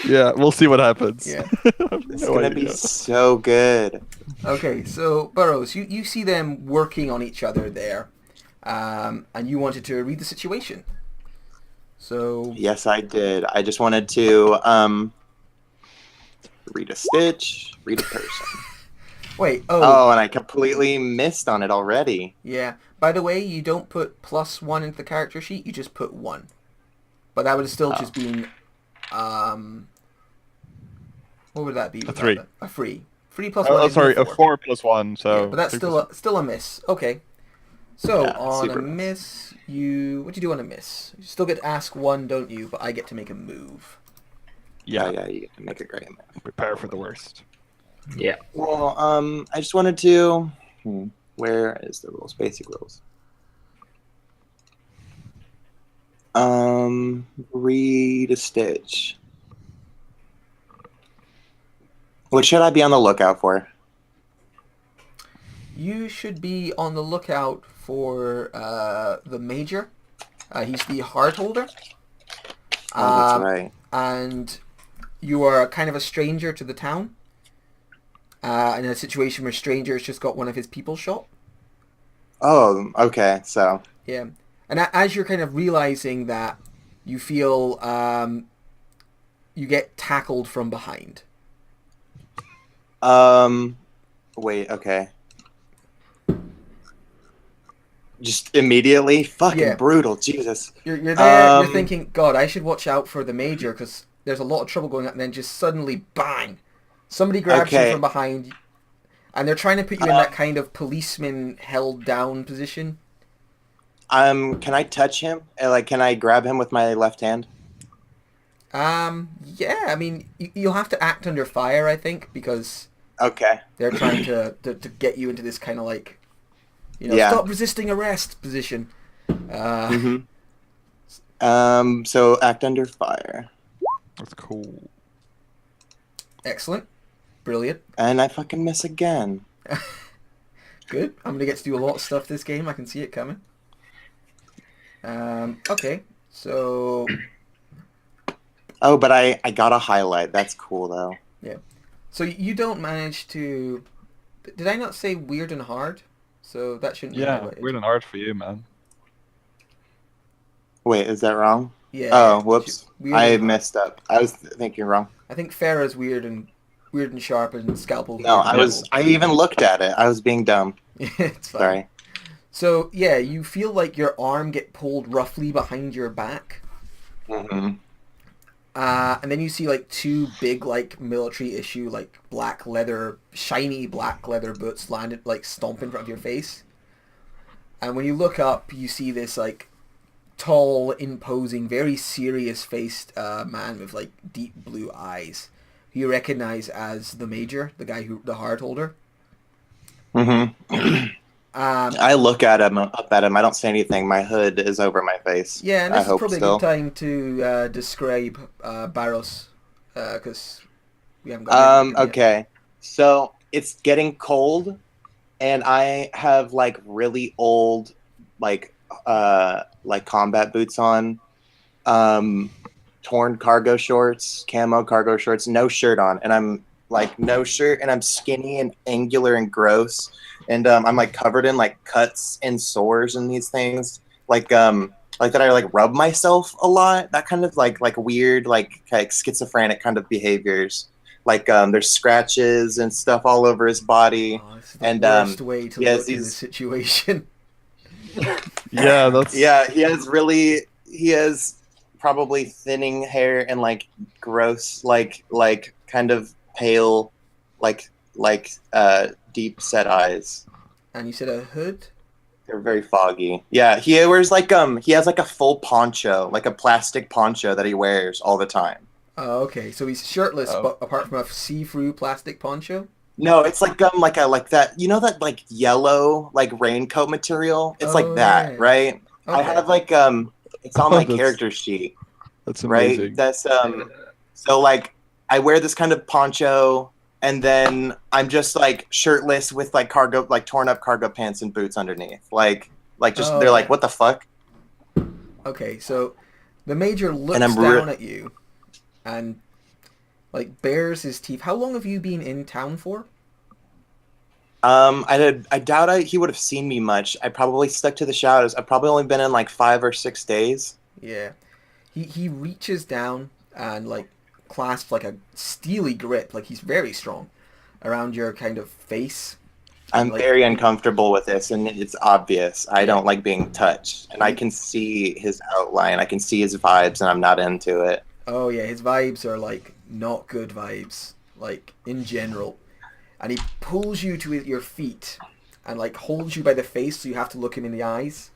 Yeah, we'll see what happens.
Yeah.
It's gonna be so good.
Okay, so Burrows, you see them working on each other there, and you wanted to read the situation. So
Yes, I did. I just wanted to read a stitch, read a person.
wait.
Oh, and I completely missed on it already.
Yeah. By the way, you don't put +1 into the character sheet. You just put 1. But that would have still just been, what would that be?
A 3.
A 3. 3 plus 1
Oh,
is
sorry, a
4.
4 plus 1. So,
Yeah, but that's
3
still a miss. Okay. So
Yeah,
on a
super
miss, what do you do on a miss? You still get to ask 1, don't you? But I get to make a move.
Yeah,
Yeah, you get to make a great move.
prepare for the worst.
Yeah.
Well, I just wanted to. Where is the rules? Basic rules. Read a stitch. What should I be on the lookout for?
You should be on the lookout for the Major. He's the heart holder.
Oh, that's right.
And you are kind of a stranger to the town. In a situation where strangers just got one of his people shot.
Oh, okay. So,
Yeah. And as you're kind of realizing that, you feel you get tackled from behind.
wait, okay. Just immediately? Fucking
Yeah.
brutal, Jesus.
You're there, you're
Um,
thinking, God, I should watch out for the Major because there's a lot of trouble going on. And then just suddenly, bang! Somebody grabs you
Okay.
from behind. And they're trying to put you in that kind of policeman held down position.
Can I touch him? Can I grab him with my left hand?
Yeah, I mean, you'll have to act under fire, I think, because
Okay.
they're trying to get you into this kind of like,
Yeah.
stop resisting arrest position.
So act under fire.
That's cool.
Excellent. Brilliant.
And I fucking miss again.
Good. I'm going to get to do a lot of stuff this game. I can see it coming. Okay. So,
Oh, but I got a highlight. That's cool, though.
So you don't manage to... Did I not say weird and hard? So that shouldn't be
Yeah,
highlighted.
weird and hard for you, man.
Wait, is that wrong?
Yeah.
Oh,
yeah.
whoops.
Weird
I
and hard.
messed up. I was thinking wrong.
I think Farah's weird and sharp, and Scalpel's
No,
weird and
I even looked at it. I was being dumb.
Yeah, it's fine.
Sorry.
So yeah, you feel like your arm get pulled roughly behind your back.
Hmm.
And then you see like two big like military issue like shiny black leather boots landed like stomp in front of your face. And when you look up, you see this like tall, imposing, very serious faced man with like deep blue eyes, who you recognize as the Major, the hard holder.
Hmm.
Um,
I look at him, up at him. I don't say anything. My hood is over my face.
yeah, and
I
this is
hope
probably a
still.
good time to describe Barros, because we haven't got into him yet.
Okay. So it's getting cold, and I have like really old, like combat boots on, torn cargo shorts, camo cargo shorts, no shirt on, and I'm like no shirt, and I'm skinny and angular and gross, and I'm like covered in like cuts and sores and these things, like that I like rub myself a lot, that kind of like weird like schizophrenic kind of behaviors. Like there's scratches and stuff all over his body,
Oh, this is the
and
worst way to
he has
look in this
these.
situation.
Yeah, that's
Yeah, he has probably thinning hair and like gross, like kind of pale, like deep set eyes.
And you said a hood?
They're very foggy. Yeah, he wears like he has like a full poncho, like a plastic poncho that he wears all the time.
Oh, okay. So he's shirtless,
Oh.
but apart from a see-through plastic poncho?
No, it's like like that, you know, that like yellow like raincoat material? It's
Oh,
like that,
yeah.
right? I
Okay.
have like it's on
Oh,
my
that's-
character sheet.
that's
Right?
amazing.
That's so like I wear this kind of poncho, and then I'm just like shirtless with like torn up cargo pants and boots underneath. Like just
Oh,
they're like,
yeah.
what the fuck?
Okay, so the Major looks
I'm
down at you and like bares his teeth. How long have you been in town for?
I doubt he would have seen me much. I probably stuck to the shadows. I've probably only been in like 5 or 6 days.
Yeah. He reaches down and like clasps like a steely grip, like he's very strong, around your kind of face.
I'm
Like-
very uncomfortable with this, and it's obvious. I
Yeah.
don't like being touched, and I can see his outline. I can see his vibes, and I'm not into it.
Oh yeah, his vibes are like not good vibes, like in general. And he pulls you to your feet and like holds you by the face, so you have to look him in the eyes.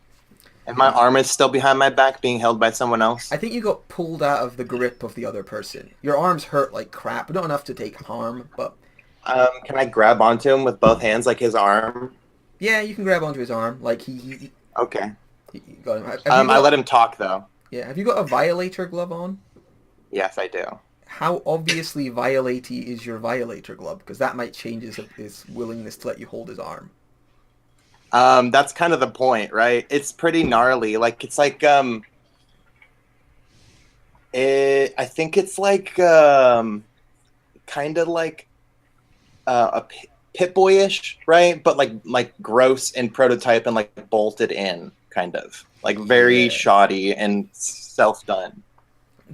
And my arm is still behind my back, being held by someone else.
I think you got pulled out of the grip of the other person. Your arms hurt like crap, but not enough to take harm. But
Can I grab onto him with both hands, like his arm?
yeah, you can grab onto his arm. Like he
Okay.
got him.
I let him talk though.
Yeah, have you got a Violator glove on?
Yes, I do.
How obviously violatey is your Violator glove? Because that might change his willingness to let you hold his arm.
That's kind of the point, right? It's pretty gnarly. Like it's like I think it's like kind of like a Pit Boyish, right? But like gross and prototype and like bolted in, kind of like very
Yeah.
shoddy and self done.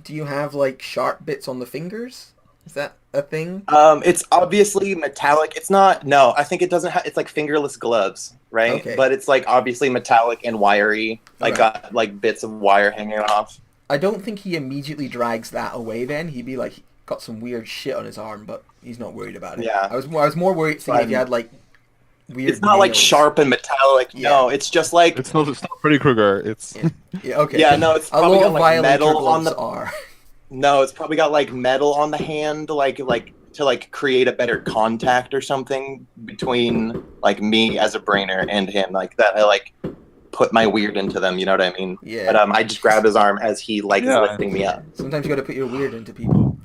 Do you have like sharp bits on the fingers? Is that a thing?
It's obviously metallic. It's not. No, I think it doesn't have. It's like fingerless gloves, right?
Okay.
But it's like obviously metallic and wiry. Like
Right.
got like bits of wire hanging off.
I don't think he immediately drags that away. Then he'd be like, he got some weird shit on his arm, but he's not worried about it.
Yeah.
I was more worried thinking if you
Fine.
had like weird.
It's not like
nails.
sharp and metallic.
Yeah.
No, it's just like
It's not Freddy Krueger. It's
Yeah. Yeah. Okay.
yeah. No, it's
A
probably
lot
got
of
like
Violator
metal on
gloves
the.
are.
No, it's probably got like metal on the hand, like to like create a better contact or something between like me as a brainer and him, like that. I like put my weird into them. You know what I mean?
Yeah.
But I just grabbed his arm as he like is
Yeah.
lifting me up.
Sometimes you got to put your weird into people.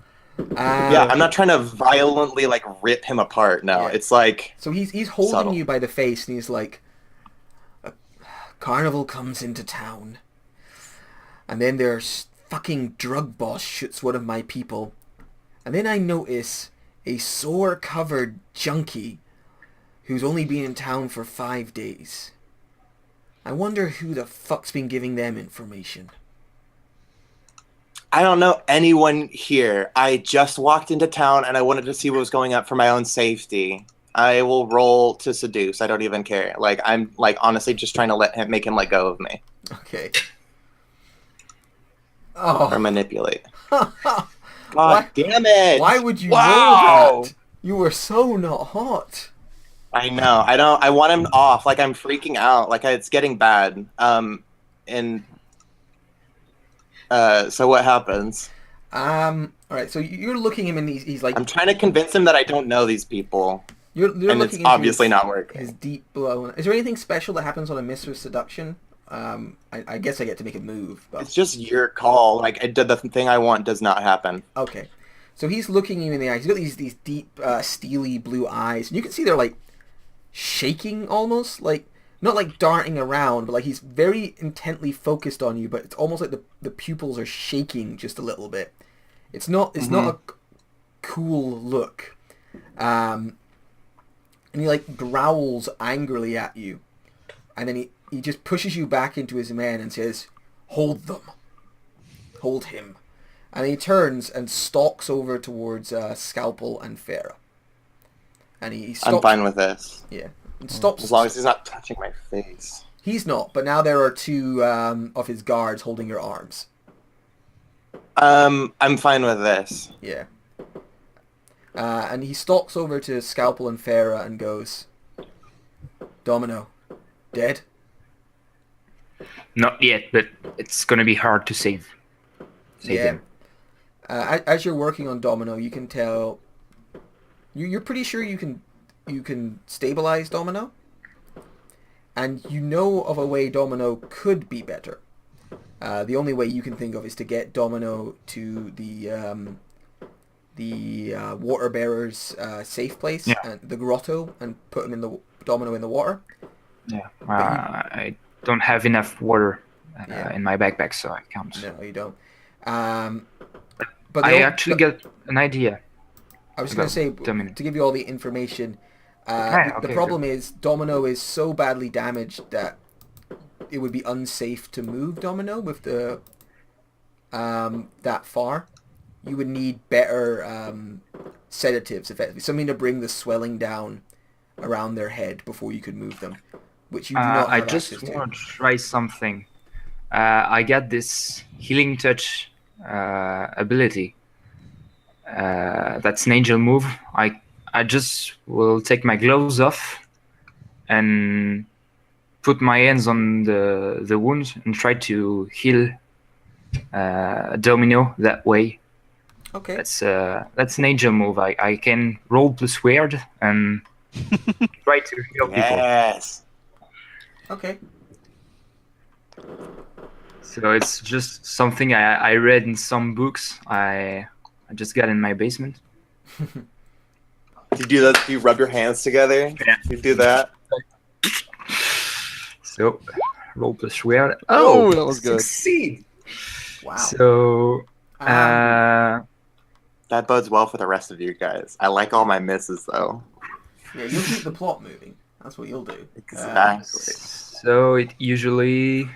Yeah, I'm not trying to violently like rip him apart. No,
Yeah.
it's like
So he's holding
Subtle.
you by the face, and he's like, "A carnival comes into town, and then there's fucking drug boss shoots one of my people, and then I notice a sore-covered junkie who's only been in town for 5 days. I wonder who the fuck's been giving them information.
I don't know anyone here. I just walked into town and I wanted to see what was going on for my own safety. I will roll to seduce. I don't even care. Like, I'm like honestly just trying to make him let go of me
Okay.
or
Oh.
manipulate.
Why-
God damn it!
Why would you
Wow!
roll that? You were so not hot.
I know. I don't. I want him off. Like, I'm freaking out. Like, it's getting bad. And so what happens?
All right. So you're looking him, and he's like
I'm trying to convince him that I don't know these people,
you're
and
looking
it's
into
obviously
his,
not working.
his deep blue. Is there anything special that happens on a miss with seduction? I guess I get to make a move. But...
It's just your call. Like, the thing I want does not happen.
Okay. So he's looking you in the eyes. He's got these deep, steely blue eyes, and you can see they're like shaking almost, like not like darting around, but like he's very intently focused on you. But it's almost like the pupils are shaking just a little bit. It's not a cool look. And he like growls angrily at you, and then he just pushes you back into his men and says, "Hold them, hold him." And he turns and stalks over towards Scalpel and Farah. And he stops.
I'm fine with this.
Yeah. And stops.
As long as he's not touching my face.
He's not, but now there are two of his guards holding your arms.
I'm fine with this.
Yeah. And he stalks over to Scalpel and Farah and goes, "Domino, dead?"
Not yet, but it's gonna be hard to save him.
As you're working on Domino, you can tell. You're pretty sure you can stabilize Domino, and you know of a way Domino could be better. The only way you can think of is to get Domino to the water bearer's safe place, and the grotto, and put him in the Domino in the water.
Yeah, I don't have enough water in my backpack, so I can't.
No, you don't. But
I actually get an idea.
I was going to say,
Domino.
to give you all the information,
Okay,
the problem is Domino is so badly damaged that it would be unsafe to move Domino with the that far. You would need better sedatives, effectively. Something to bring the swelling down around their head before you could move them, which you do not have
I
access
just
to.
want to try something. I got this healing touch ability. That's an angel move. I just will take my gloves off and put my hands on the wound and try to heal Domino that way.
Okay.
That's an angel move. I can roll plus weird and try to heal people.
Yes.
Okay.
So it's just something I read in some books. I just got in my basement.
Do you do that? Do you rub your hands together?
Yeah.
You do that?
So roll plus weird.
Oh, that was good.
Succeed.
Wow.
So
That bodes well for the rest of you guys. I like all my misses, though.
yeah, you'll keep the plot moving. That's what you'll do.
Exactly.
so it usually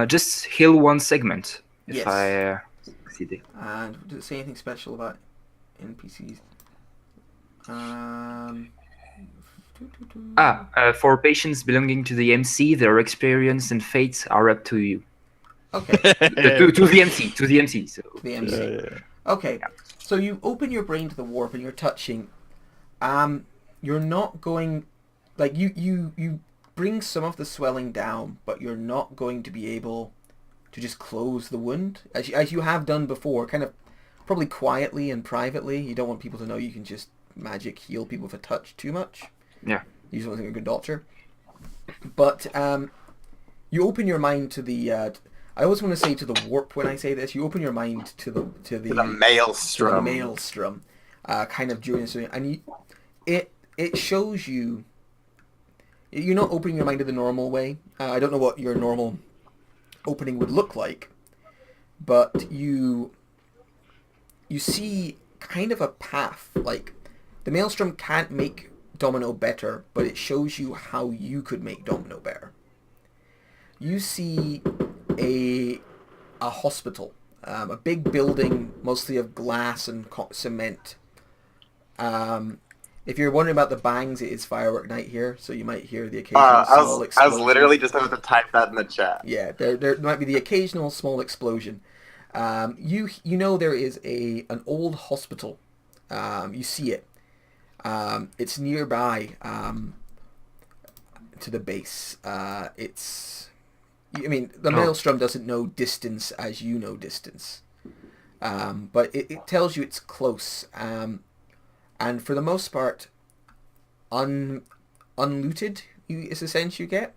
just heal one segment if
Yes.
I succeed.
And does it say anything special about NPCs?
For patients belonging to the MC, their experience and fate are up to you.
Okay.
To the MC. So
The MC. Okay. So you open your brain to the warp and you're touching. You're not going, like you bring some of the swelling down, but you're not going to be able to just close the wound as you have done before, kind of probably quietly and privately. You don't want people to know you can just magic heal people with a touch too much.
Yeah.
You just don't think you're a good doctor. But you open your mind to the. I always want to say to the warp when I say this. You open your mind to the
maelstrom.
To the maelstrom, kind of during this, and it shows you. You're not opening your mind to the normal way. I don't know what your normal opening would look like, but you see kind of a path. Like, the Maelstrom can't make Domino better, but it shows you how you could make Domino better. You see a hospital, a big building, mostly of glass and cement. If you're wondering about the bangs, it is firework night here, so you might hear the occasional small
I
explosion.
was literally just about to type that in the chat.
Yeah, there might be the occasional small explosion. You know there is an old hospital. You see it. It's nearby to the base. The Maelstrom doesn't know distance as you know distance, but it tells you it's close. And for the most part, unlooted is the sense you get.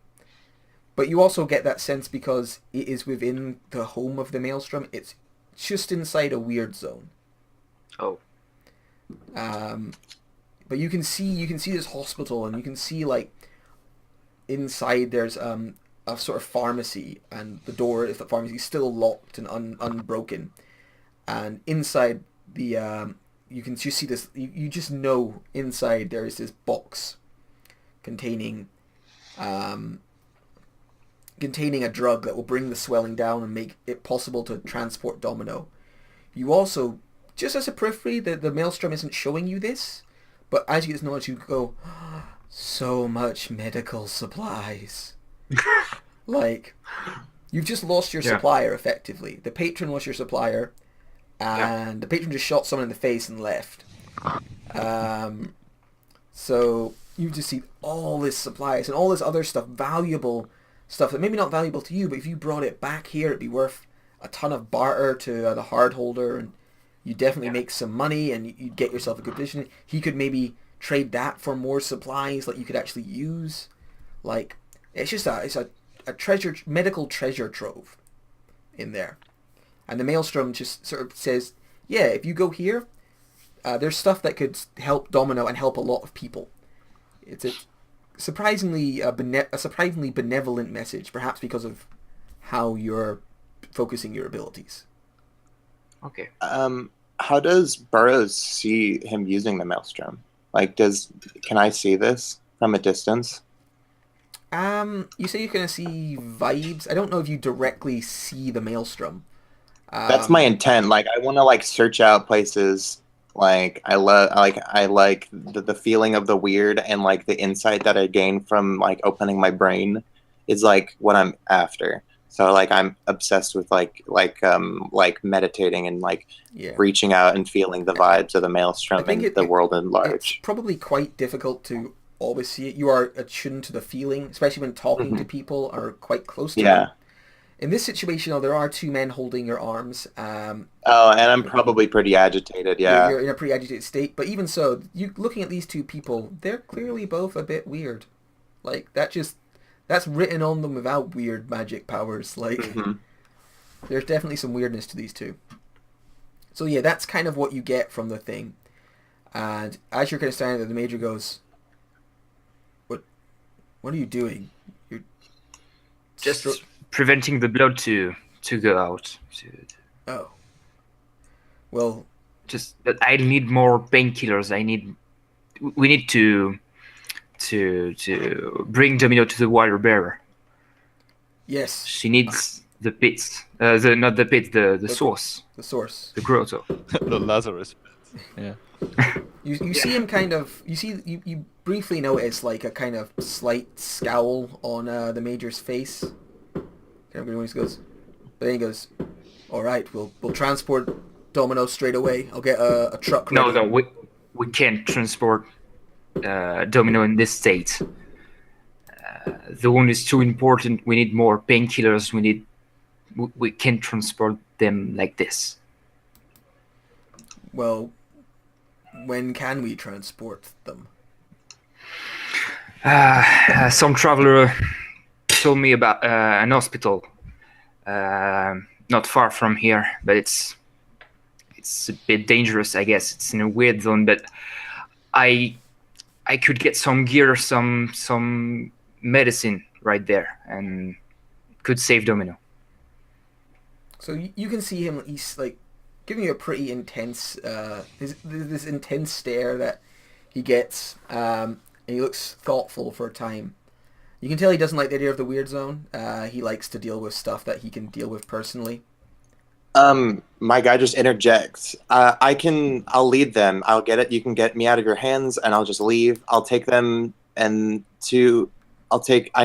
But you also get that sense because it is within the home of the Maelstrom. It's just inside a weird zone.
Oh.
But you can see this hospital, and you can see like inside there's a sort of pharmacy, and the door of the pharmacy is still locked and unbroken. And inside the you can just see this. You just know inside there is this box containing a drug that will bring the swelling down and make it possible to transport Domino. You also, just as a periphery, the Maelstrom isn't showing you this, but as you get to knowledge, you go, so much medical supplies. Like, you've just lost your supplier, effectively. The patron was your supplier, and the patron just shot someone in the face and left. So you just see all this supplies and all this other stuff, valuable stuff that maybe not valuable to you, but if you brought it back here, it'd be worth a ton of barter to the hard holder, and you definitely make some money, and you'd get yourself a good position. He could maybe trade that for more supplies that you could actually use. Like, it's just a medical treasure trove in there. And the Maelstrom just sort of says, yeah, if you go here, there's stuff that could help Domino and help a lot of people. It's a surprisingly benevolent message, perhaps because of how you're focusing your abilities.
Okay.
How does Burroughs see him using the Maelstrom? Like, can I see this from a distance?
You say you're gonna see vibes. I don't know if you directly see the Maelstrom.
That's my intent. Like, I want to like search out places. Like, I like the feeling of the weird, and like the insight that I gain from like opening my brain is like what I'm after. So like I'm obsessed with like meditating and like reaching out and feeling the vibes of the Maelstrom and the world at large.
It's probably quite difficult to always see it. You are attuned to the feeling, especially when talking to people are quite close to it. In this situation, there are two men holding your arms. And
I'm probably pretty agitated, yeah.
You're in a pretty agitated state, but even so, you looking at these two people, they're clearly both a bit weird. Like, that's written on them without weird magic powers. Like, there's definitely some weirdness to these two. So yeah, that's kind of what you get from the thing. And as you're kind of standing there, the Major goes, What are you doing? You're
just preventing the blood to go out.
Oh. Well,
just that I need more painkillers. We need to bring Domino to the water bearer.
Yes.
She needs the pits. Not the pit, the source.
The source.
The grotto.
The Lazarus pit. Yeah.
You see him kind of. You briefly notice like a kind of slight scowl on the Major's face. Everyone goes, but then he goes, "All right, we'll transport Domino straight away. I'll get a truck ready."
No, we can't transport Domino in this state. The wound is too important. We need more painkillers. We can't transport them like this.
Well, when can we transport them?
Some traveler told me about an hospital not far from here, but it's a bit dangerous, I guess. It's in a weird zone, but I could get some gear, some medicine right there, and could save Domino.
So you can see him. He's like giving you a pretty intense, this intense stare that he gets, and he looks thoughtful for a time. You can tell he doesn't like the idea of the weird zone. He likes to deal with stuff that he can deal with personally.
My guy just interjects. I'll lead them. I'll get it. You can get me out of your hands, and I'll just leave. I'll take them I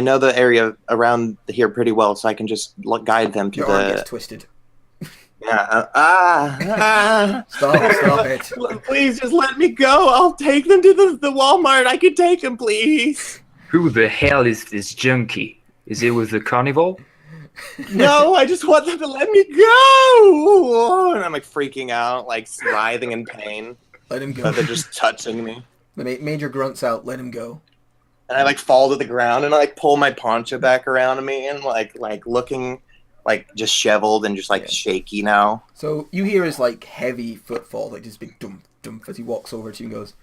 know the area around here pretty well, so I can just guide them to
Your arm gets twisted.
Yeah.
Stop it.
Please just let me go. I'll take them to the Walmart. I can take them, please.
Who the hell is this junkie? Is it with the carnival?
No, I just want them to let me go. And I'm like freaking out, like writhing in pain.
Let him go.
But they're just touching me.
The major grunts out, let him go.
And I like fall to the ground and I like pull my poncho back around me and like looking like disheveled and just like shaky now.
So you hear his like heavy footfall, like this big dump dump as he walks over to you and goes,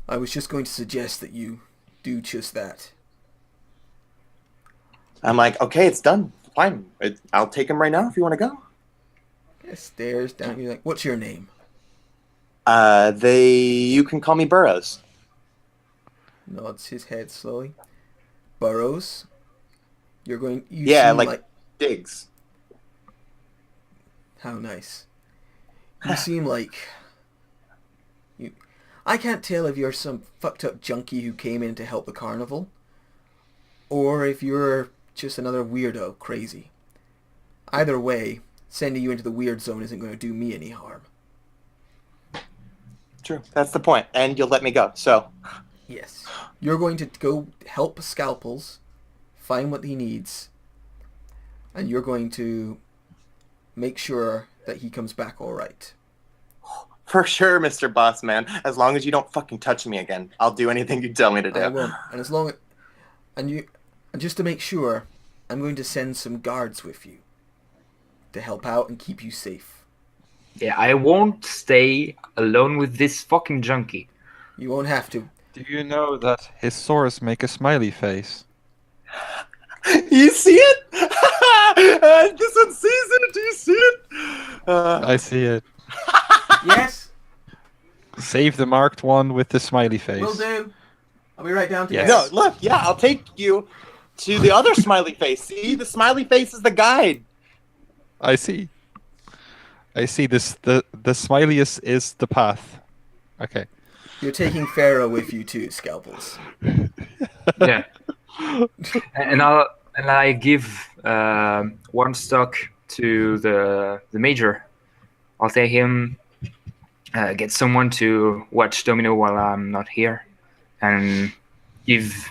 I was just going to suggest that you do just that.
I'm like, okay, it's done. Fine. I'll take him right now if you want to go.
He stares down at you like, what's your name?
You can call me Burrows.
Nods his head slowly. Burrows? You
Yeah,
seem
like Diggs.
How nice. You seem like... I can't tell if you're some fucked up junkie who came in to help the carnival, or if you're just another weirdo crazy. Either way, sending you into the weird zone isn't going to do me any harm.
True. That's the point. And you'll let me go, so...
Yes. You're going to go help Scalpels, find what he needs, and you're going to make sure that he comes back all right.
For sure, Mr. Boss Man. As long as you don't fucking touch me again, I'll do anything you tell me to do.
I won't. And just to make sure, I'm going to send some guards with you to help out and keep you safe.
Yeah, I won't stay alone with this fucking junkie.
You won't have to.
Do you know that his sores make a smiley face?
You see it? This one sees it. Do you see it?
I see it.
Yes?
Save the marked one with the smiley face.
Will do. I'll be right down to
Yes.
No, look, yeah, I'll take you to the other smiley face. See, the smiley face is the guide.
I see. This. The smiliest is the path. Okay.
You're taking Pharaoh with you too, Scalpels.
Yeah. and I give one stock to the major. I'll take him, get someone to watch Domino while I'm not here, and give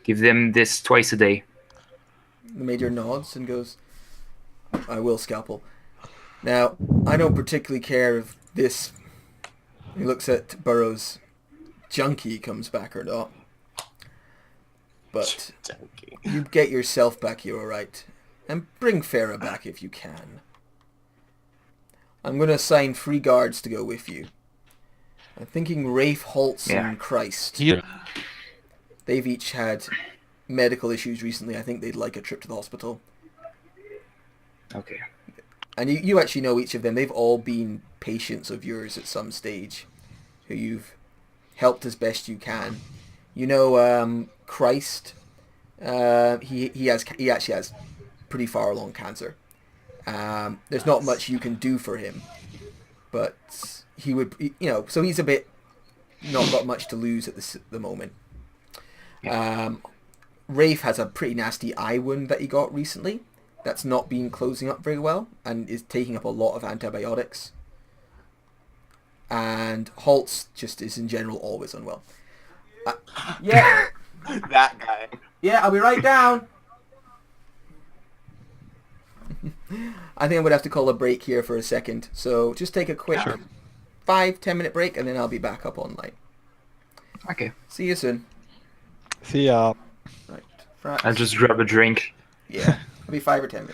them this twice a day.
The Major nods and goes, I will, Scalpel. Now, I don't particularly care if this... He looks at Burrows. Junkie comes back or not. But
Junkie.
you get yourself back here, alright? And bring Farah back if you can. I'm going to assign 3 guards to go with you. I'm thinking Rafe, Holtz, and Christ.
Here.
They've each had medical issues recently. I think they'd like a trip to the hospital.
Okay.
And you actually know each of them. They've all been patients of yours at some stage, who you've helped as best you can. You know, Christ. He actually has pretty far along cancer. There's not much you can do for him, but he would, so he's a bit not got much to lose at the moment. Rafe has a pretty nasty eye wound that he got recently. That's not been closing up very well and is taking up a lot of antibiotics. And Holtz just is in general always unwell. Yeah.
That guy.
Yeah, I'll be right down. I think I'm going to have to call a break here for a second. So just take a quick 5-10 minute break and then I'll be back up online.
Okay.
See you soon.
See ya.
Right.
I'll just grab a drink.
Yeah. It'll be 5 or 10 minutes.